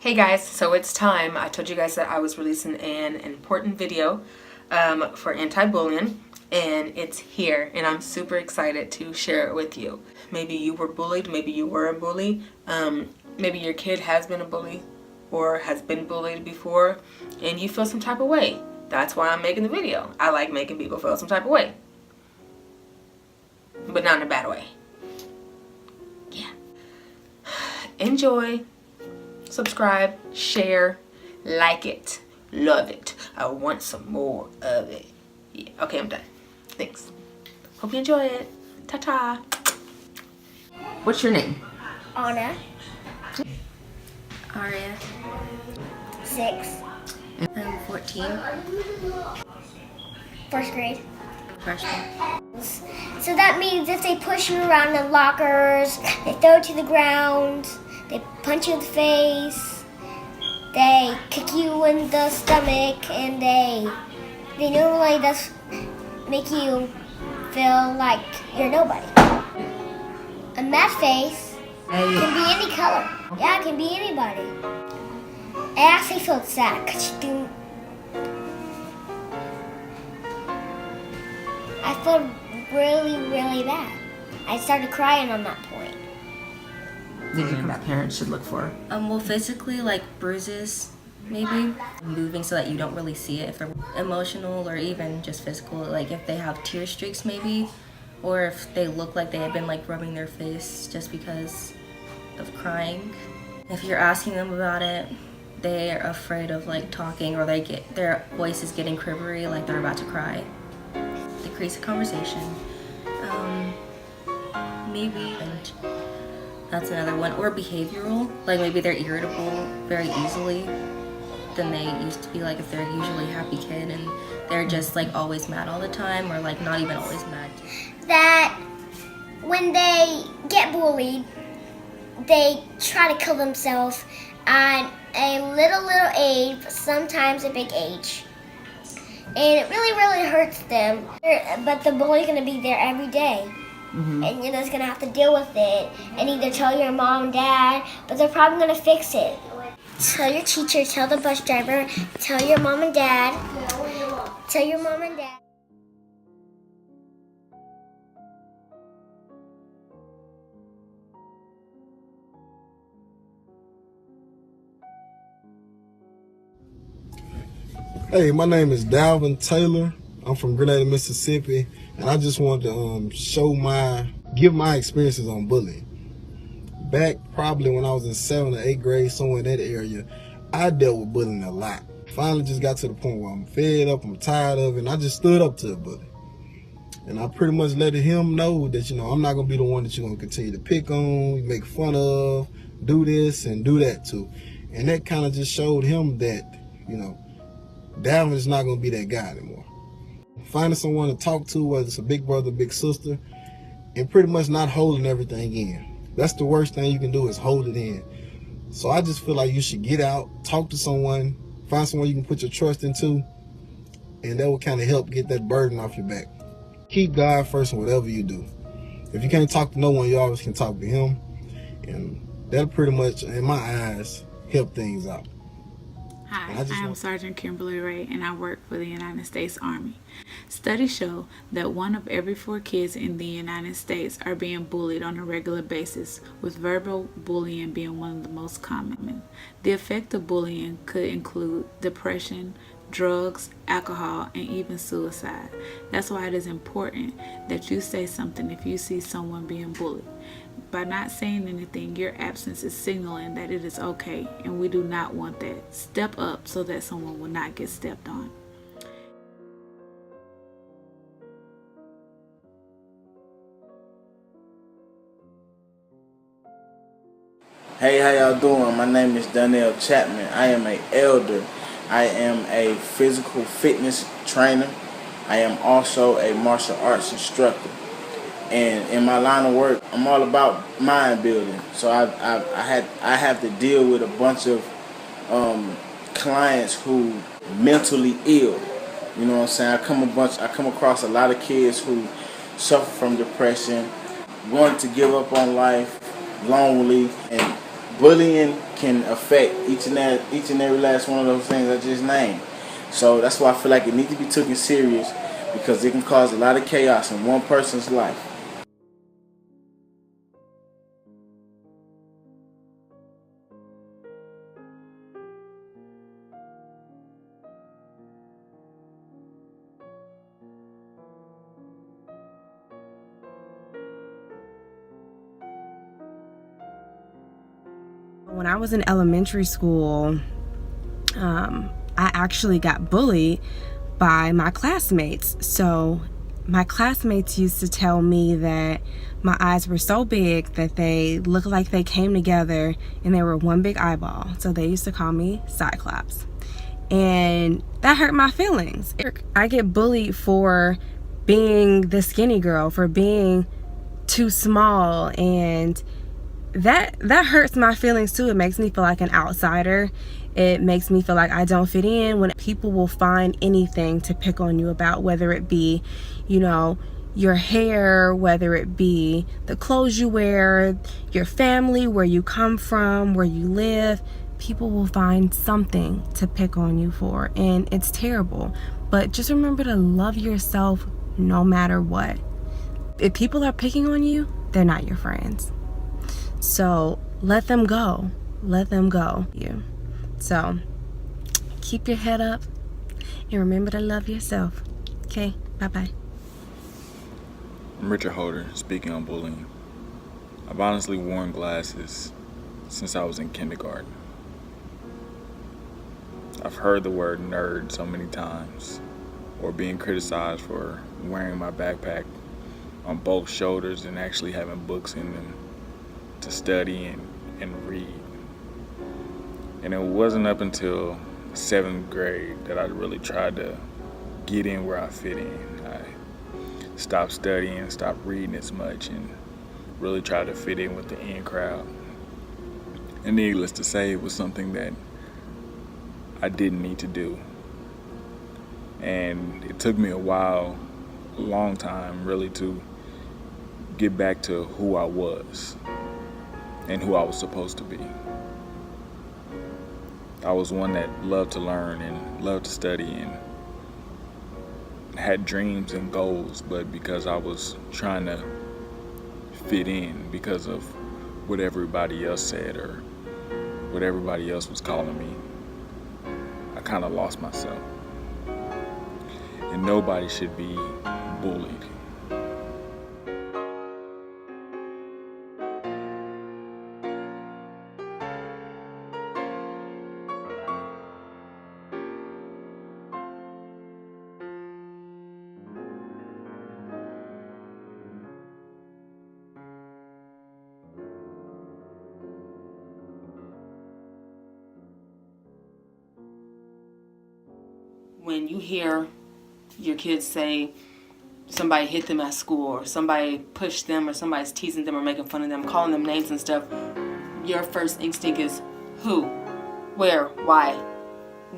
Hey guys, so it's time. I told you guys that I was releasing an important video for anti-bullying, and it's here, and I'm super excited to share it with you. Maybe you were bullied, maybe you were a bully, maybe your kid has been a bully or has been bullied before, and you feel some type of way. That's why I'm making the video. I like making people feel some type of way, but not in a bad way. Yeah. Enjoy. Subscribe, share, like it, love it. I want some more of it. Yeah. Okay, I'm done. Thanks. Hope you enjoy it. Ta-ta. What's your name? Anna. Aria. 6. I'm 14. First grade. Freshman. So that means if they push you around the lockers, they throw you to the ground, they punch you in the face, they kick you in the stomach, and they normally just make you feel like you're nobody. A mad face can be any color. Yeah, it can be anybody. I actually felt sad because I felt really, really bad. I started crying on that point. Did you think that parents should look for? Well, physically, like bruises, maybe. Moving so that you don't really see it. If they're emotional or even just physical, like if they have tear streaks maybe, or if they look like they have been like rubbing their face just because of crying. If you're asking them about it, they're afraid of like talking, or their voice is getting quivery, like they're about to cry. Decrease the conversation. Maybe, and that's another one. Or behavioral, like maybe they're irritable very easily than they used to be. Like if they're usually a happy kid and they're just like always mad all the time, or like not even always mad. That when they get bullied, they try to kill themselves at a little age, sometimes a big age. And it really, really hurts them. But the bully's gonna be there every day. Mm-hmm. And you're just gonna have to deal with it and either tell your mom and dad, but they're probably gonna fix it. Tell your teacher, tell the bus driver, tell your mom and dad. Tell your mom and dad. Hey, my name is Dalvin Taylor. I'm from Grenada, Mississippi, and I just wanted to give my experiences on bullying. Back probably when I was in 7th or 8th grade, somewhere in that area, I dealt with bullying a lot. Finally just got to the point where I'm fed up, I'm tired of it, and I just stood up to the bully. And I pretty much let him know that, I'm not going to be the one that you're going to continue to pick on, make fun of, do this and do that to. And that kind of just showed him that, Dalvin is not going to be that guy anymore. Finding someone to talk to, whether it's a big brother, big sister, and pretty much not holding everything in. That's the worst thing you can do, is hold it in. So I just feel like you should get out, talk to someone, find someone you can put your trust into, and that will kind of help get that burden off your back. Keep God first in whatever you do. If you can't talk to no one, you always can talk to him, and that'll pretty much, in my eyes, help things out. Hi, I am Sergeant Kimberly Ray, and I work for the United States Army. Studies show that 1 of every 4 kids in the United States are being bullied on a regular basis, with verbal bullying being one of the most common. The effect of bullying could include depression, drugs, alcohol, and even suicide. That's why it is important that you say something if you see someone being bullied. By not saying anything, your absence is signaling that it is okay, and we do not want that. Step up so that someone will not get stepped on. Hey, how y'all doing? My name is Donnell Chapman. I am an elder. I am a physical fitness trainer. I am also a martial arts instructor. And in my line of work, I'm all about mind building. So I have to deal with a bunch of clients who mentally ill. You know what I'm saying? I come across a lot of kids who suffer from depression, want to give up on life, lonely, and bullying can affect each and every last one of those things I just named. So that's why I feel like it needs to be taken serious, because it can cause a lot of chaos in one person's life. When I was in elementary school, I actually got bullied by my classmates. So my classmates used to tell me that my eyes were so big that they looked like they came together and they were one big eyeball. So they used to call me Cyclops. And that hurt my feelings. I get bullied for being the skinny girl, for being too small, and that hurts my feelings too. It makes me feel like an outsider. It makes me feel like I don't fit in, when people will find anything to pick on you about, whether it be, you know, your hair, whether it be the clothes you wear, your family, where you come from, where you live. People will find something to pick on you for, and it's terrible. But just remember to love yourself no matter what. If people are picking on you, they're not your friends. So let them go. Let them go. So keep your head up and remember to love yourself. Okay, bye-bye. I'm Richard Holder, speaking on bullying. I've honestly worn glasses since I was in kindergarten. I've heard the word nerd so many times, or being criticized for wearing my backpack on both shoulders and actually having books in them to study and read. And it wasn't up until 7th grade that I really tried to get in where I fit in. I stopped studying, stopped reading as much, and really tried to fit in with the in crowd. And needless to say, it was something that I didn't need to do. And it took me a long time really to get back to who I was and who I was supposed to be. I was one that loved to learn and loved to study and had dreams and goals, but because I was trying to fit in because of what everybody else said or what everybody else was calling me, I kind of lost myself. And nobody should be bullied. When you hear your kids say somebody hit them at school, or somebody pushed them, or somebody's teasing them or making fun of them, calling them names and stuff, your first instinct is who, where, why,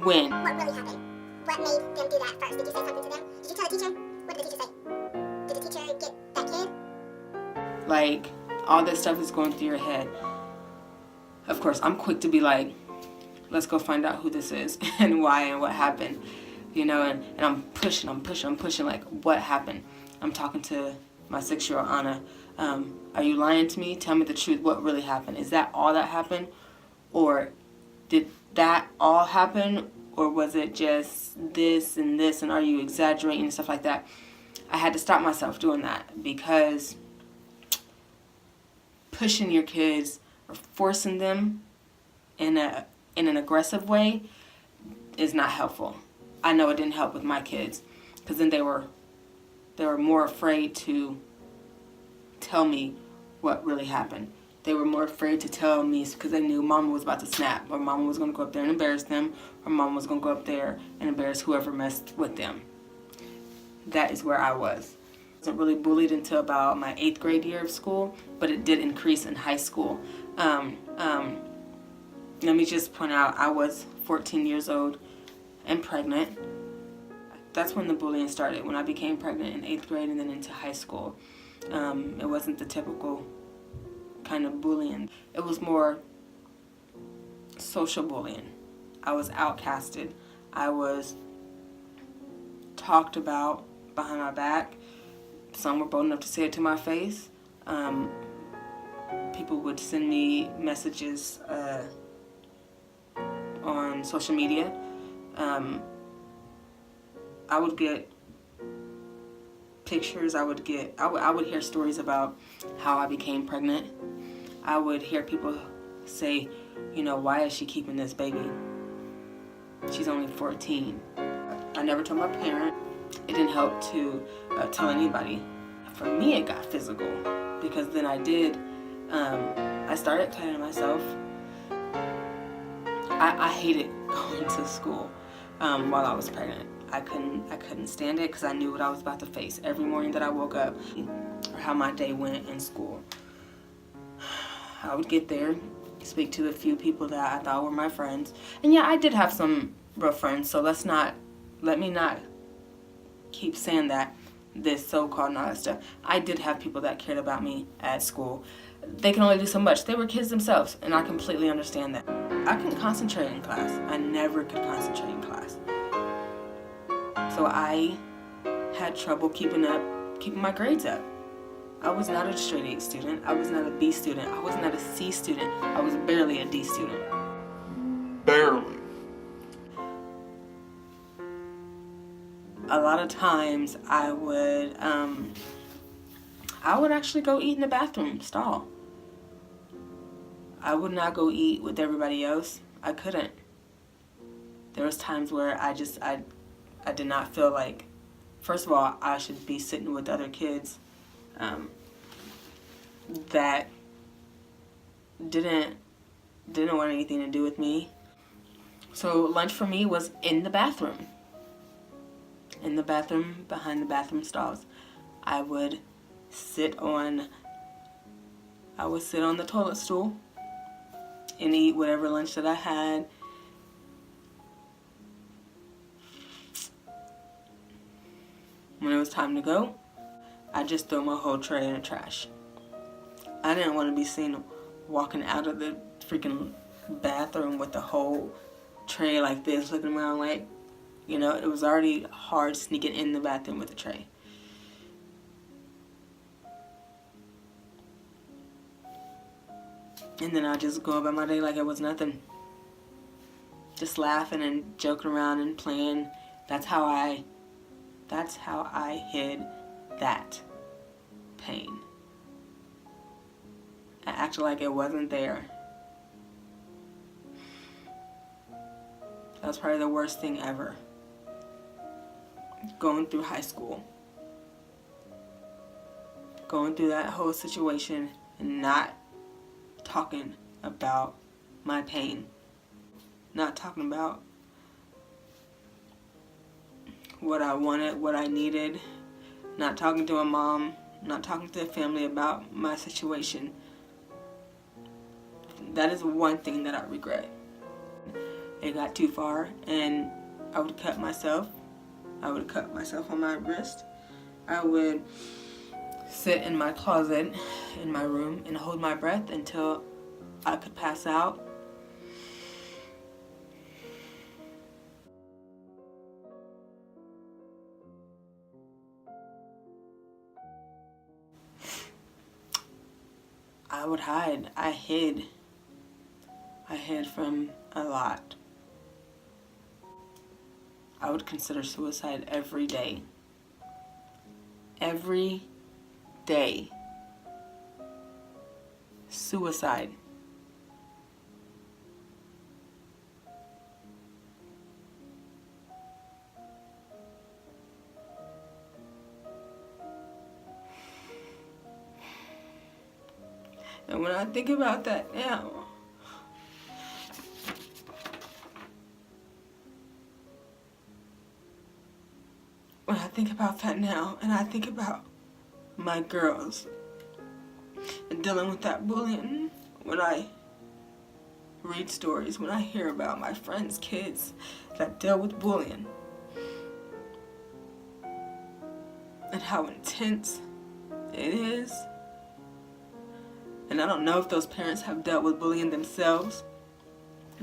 when. What really happened? What made them do that first? Did you say something to them? Did you tell the teacher? What did the teacher say? Did the teacher get that kid? Like, all this stuff is going through your head. Of course, I'm quick to be like, let's go find out who this is and why and what happened. You know, and I'm pushing, like, what happened? I'm talking to my 6-year-old Anna. Are you lying to me? Tell me the truth. What really happened? Is that all that happened? Or did that all happen? Or was it just this and this, and are you exaggerating and stuff like that? I had to stop myself doing that, because pushing your kids or forcing them in an aggressive way is not helpful. I know it didn't help with my kids, because then they were more afraid to tell me what really happened. They were more afraid to tell me because they knew Mama was about to snap, or Mama was going to go up there and embarrass them, or Mama was going to go up there and embarrass whoever messed with them. That is where I was. I wasn't really bullied until about my 8th grade year of school, but it did increase in high school. Let me just point out, I was 14 years old and pregnant. That's when the bullying started, when I became pregnant in 8th grade and then into high school. It wasn't the typical kind of bullying. It was more social bullying. I was outcasted. I was talked about behind my back. Some were bold enough to say it to my face. People would send me messages on social media. I would get pictures. I would hear stories about how I became pregnant. I would hear people say, you know, why is she keeping this baby? She's only 14. I never told my parent. It didn't help to tell anybody. For me, it got physical because then I started cutting myself. I hated going to school while I was pregnant. I couldn't stand it because I knew what I was about to face every morning that I woke up, or how my day went in school. I would get there, speak to a few people that I thought were my friends, and yeah, I did have some real friends. So let me not keep saying that this so-called knowledge stuff. I did have people that cared about me at school. They can only do so much. They were kids themselves, and I completely understand that. I couldn't concentrate in class. I never could concentrate in class. So I had trouble keeping my grades up. I was not a straight A student. I was not a B student. I was not a C student. I was barely a D student. Barely. A lot of times I would actually go eat in the bathroom stall. I would not go eat with everybody else. I couldn't. There was times where I did not feel like, first of all, I should be sitting with other kids that didn't want anything to do with me. So lunch for me was in the bathroom. In the bathroom, behind the bathroom stalls. I would sit on the toilet stool and eat whatever lunch that I had. When it was time to go, I just threw my whole tray in the trash. I didn't want to be seen walking out of the freaking bathroom with the whole tray like this, looking around like, you know, it was already hard sneaking in the bathroom with a tray. And then I just go about my day like it was nothing. Just laughing and joking around and playing. That's how I hid that pain. I acted like it wasn't there. That was probably the worst thing ever. Going through high school. Going through that whole situation and not talking about my pain. Not talking about what I wanted, what I needed. Not talking to my mom. Not talking to the family about my situation. That is one thing that I regret. It got too far and I would cut myself. I would cut myself on my wrist. I would sit in my closet in my room and hold my breath until I could pass out. I would hide. I hid. I hid from a lot. I would consider suicide every day. Every day. Suicide. And when I think about that now, and I think about my girls and dealing with that bullying, when I read stories, when I hear about my friends' kids that deal with bullying and how intense it is. And I don't know if those parents have dealt with bullying themselves,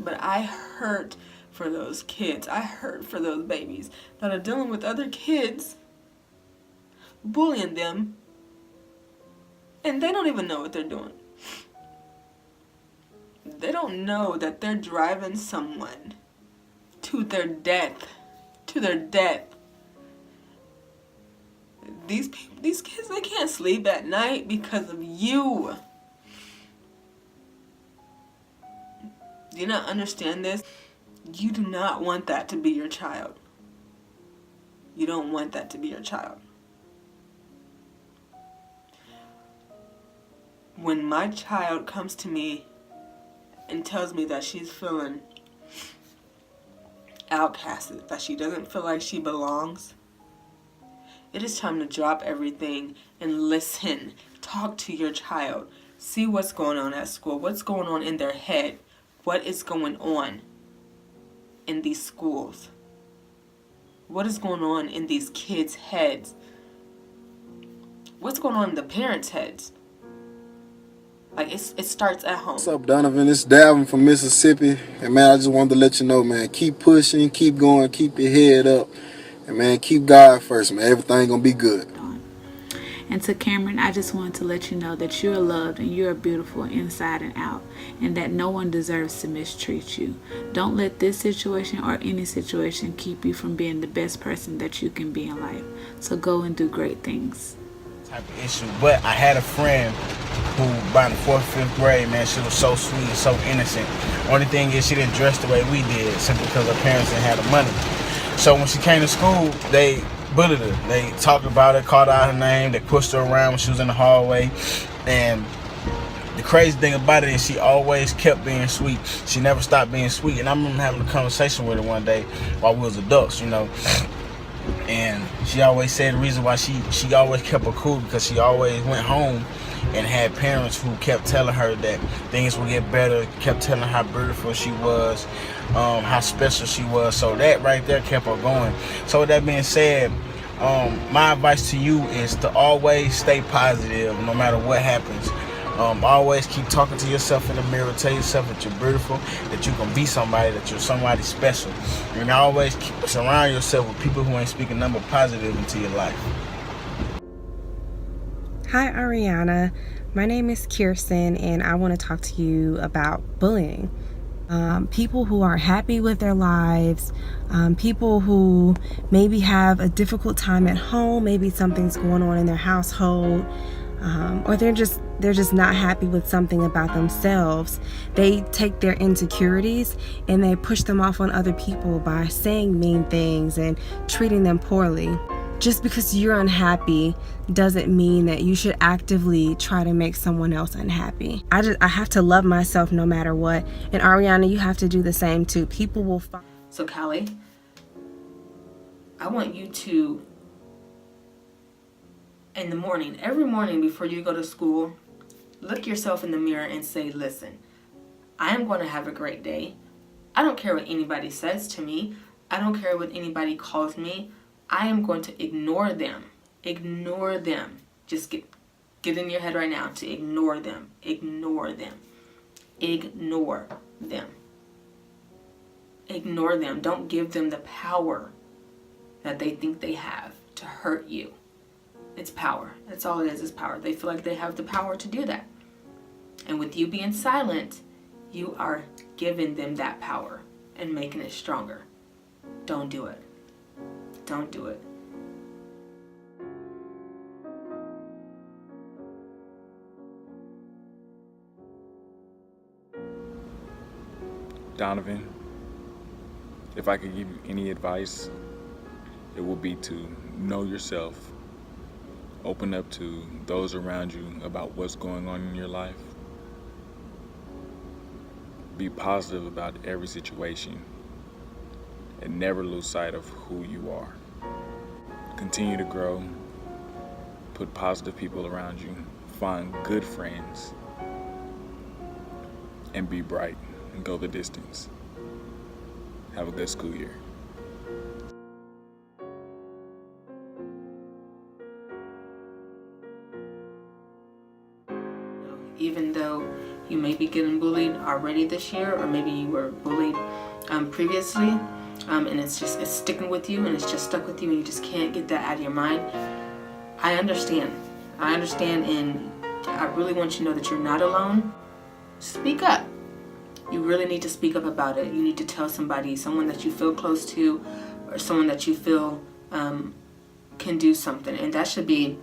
But I hurt for those kids. I hurt for those babies that are dealing with other kids bullying them, and they don't even know what they're doing. They don't know that they're driving someone to their death. To their death. These kids, they can't sleep at night because of you. Do you not understand this? You do not want that to be your child. You don't want that to be your child. When my child comes to me and tells me that she's feeling outcasted, that she doesn't feel like she belongs, it is time to drop everything and listen. Talk to your child. See what's going on at school. What's going on in their head. What is going on in these schools? What is going on in these kids' heads? What's going on in the parents' heads? Like, it starts at home. What's up, Donovan? It's Dalvin from Mississippi. And, man, I just wanted to let you know, man, keep pushing, keep going, keep your head up. And, man, keep God first, man. Everything going to be good. And to Cameron, I just wanted to let you know that you're loved and you're beautiful inside and out, and that no one deserves to mistreat you. Don't let this situation or any situation keep you from being the best person that you can be in life. So go and do great things. Type of issue, but I had a friend who, by the 4th, 5th grade, man, she was so sweet and so innocent. Only thing is, she didn't dress the way we did, simply because her parents didn't have the money. So when she came to school, they bullied her. They talked about her, called out her name, they pushed her around when she was in the hallway. And the crazy thing about it is she always kept being sweet. She never stopped being sweet. And I remember having a conversation with her one day while we was adults, you know. And she always said the reason why she always kept her cool, because she always went home and had parents who kept telling her that things would get better, kept telling her how beautiful she was, how special she was. So that right there kept her going. So with that being said, my advice to you is to always stay positive no matter what happens. Always keep talking to yourself in the mirror. Tell yourself that you're beautiful, that you can be somebody, that you're somebody special. And always surround yourself with people who ain't speaking nothing but positive into your life. Hi, Ariana. My name is Kirsten, and I want to talk to you about bullying. People who aren't happy with their lives, people who maybe have a difficult time at home, maybe something's going on in their household, or they're just not happy with something about themselves. They take their insecurities and they push them off on other people by saying mean things and treating them poorly. Just because you're unhappy doesn't mean that you should actively try to make someone else unhappy. I have to love myself no matter what. And Ariana, you have to do the same too. People will find. So Callie, I want you to, in the morning, every morning before you go to school, look yourself in the mirror and say, listen, I am going to have a great day. I don't care what anybody says to me. I don't care what anybody calls me. I am going to ignore them. Ignore them. Just get in your head right now to ignore them. Ignore them. Ignore them. Ignore them. Don't give them the power that they think they have to hurt you. It's power. That's all it is power. They feel like they have the power to do that. And with you being silent, you are giving them that power and making it stronger. Don't do it. Don't do it. Donovan, if I could give you any advice, it would be to know yourself, open up to those around you about what's going on in your life, be positive about every situation, and never lose sight of who you are. Continue to grow, put positive people around you, find good friends, and be bright and go the distance. Have a good school year. even though you may be getting bullied already this year, or maybe you were bullied previously, and it's sticking with you, and it's just stuck with you, and you just can't get that out of your mind. I understand, and I really want you to know that you're not alone. Speak up. You really need to speak up about it. You need to tell somebody, someone that you feel close to, or someone that you feel can do something. And that should be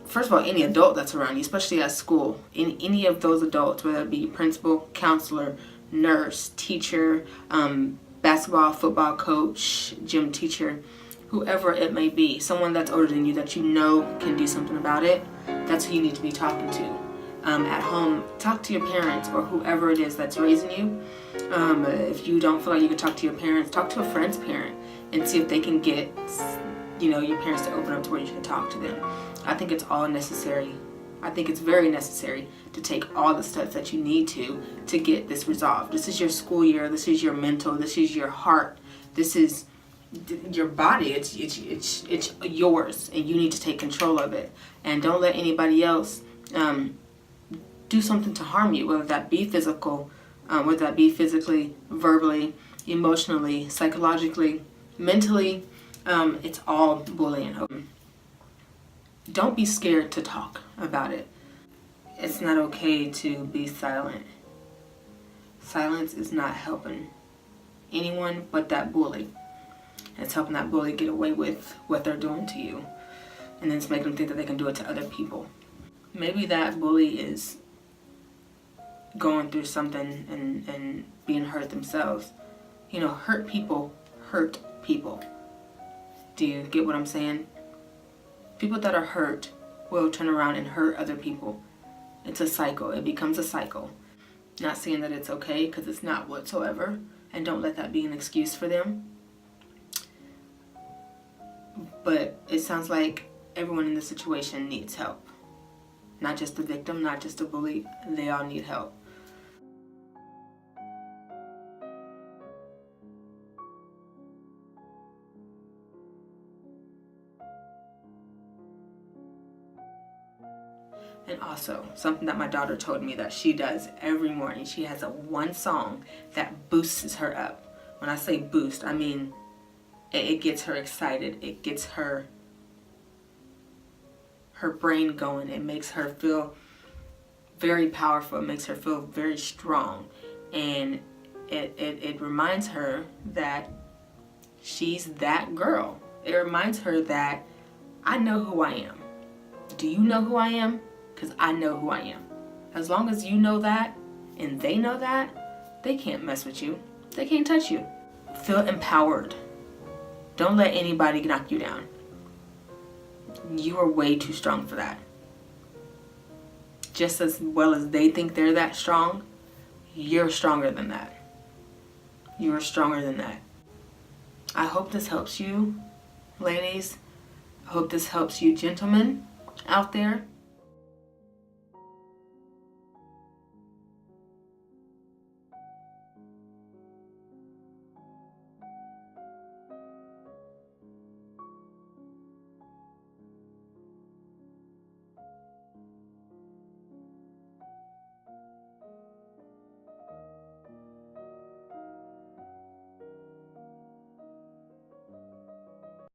first of all, any adult that's around you, especially at school. Any of those adults, whether it be principal, counselor, nurse, teacher, basketball, football coach, gym teacher, whoever it may be, someone that's older than you that you know can do something about it, that's who you need to be talking to. At home, talk to your parents or whoever it is that's raising you. If you don't feel like you can talk to your parents, talk to a friend's parent and see if they can get, your parents to open up to where you can talk to them. I think it's all necessary. I think it's very necessary to take all the steps that you need to get this resolved. This is your school year. This is your mental. This is your heart. This is your body. It's yours, and you need to take control of it. And don't let anybody else do something to harm you, whether that be physical, whether that be physically, verbally, emotionally, psychologically, mentally. It's all bullying. Don't be scared to talk about it. It's not okay to be silent. Silence is not helping anyone but that bully. It's helping that bully get away with what they're doing to you. And then it's making them think that they can do it to other people. Maybe that bully is going through something and being hurt themselves. Hurt people hurt people. Do you get what I'm saying? People that are hurt will turn around and hurt other people. It's a cycle. It becomes a cycle. Not saying that it's okay, because it's not whatsoever. And don't let that be an excuse for them. But it sounds like everyone in this situation needs help. Not just the victim, not just the bully. They all need help. And also, something that my daughter told me that she does every morning. She has one song that boosts her up. When I say boost, I mean it gets her excited. It gets her brain going. It makes her feel very powerful. It makes her feel very strong. And it reminds her that she's that girl. It reminds her that I know who I am. Do you know who I am? Because I know who I am. As long as you know that and they know that, they can't mess with you. They can't touch you. Feel empowered. Don't let anybody knock you down. You are way too strong for that. Just as well as they think they're that strong, you're stronger than that. You are stronger than that. I hope this helps you, ladies. I hope this helps you, gentlemen out there.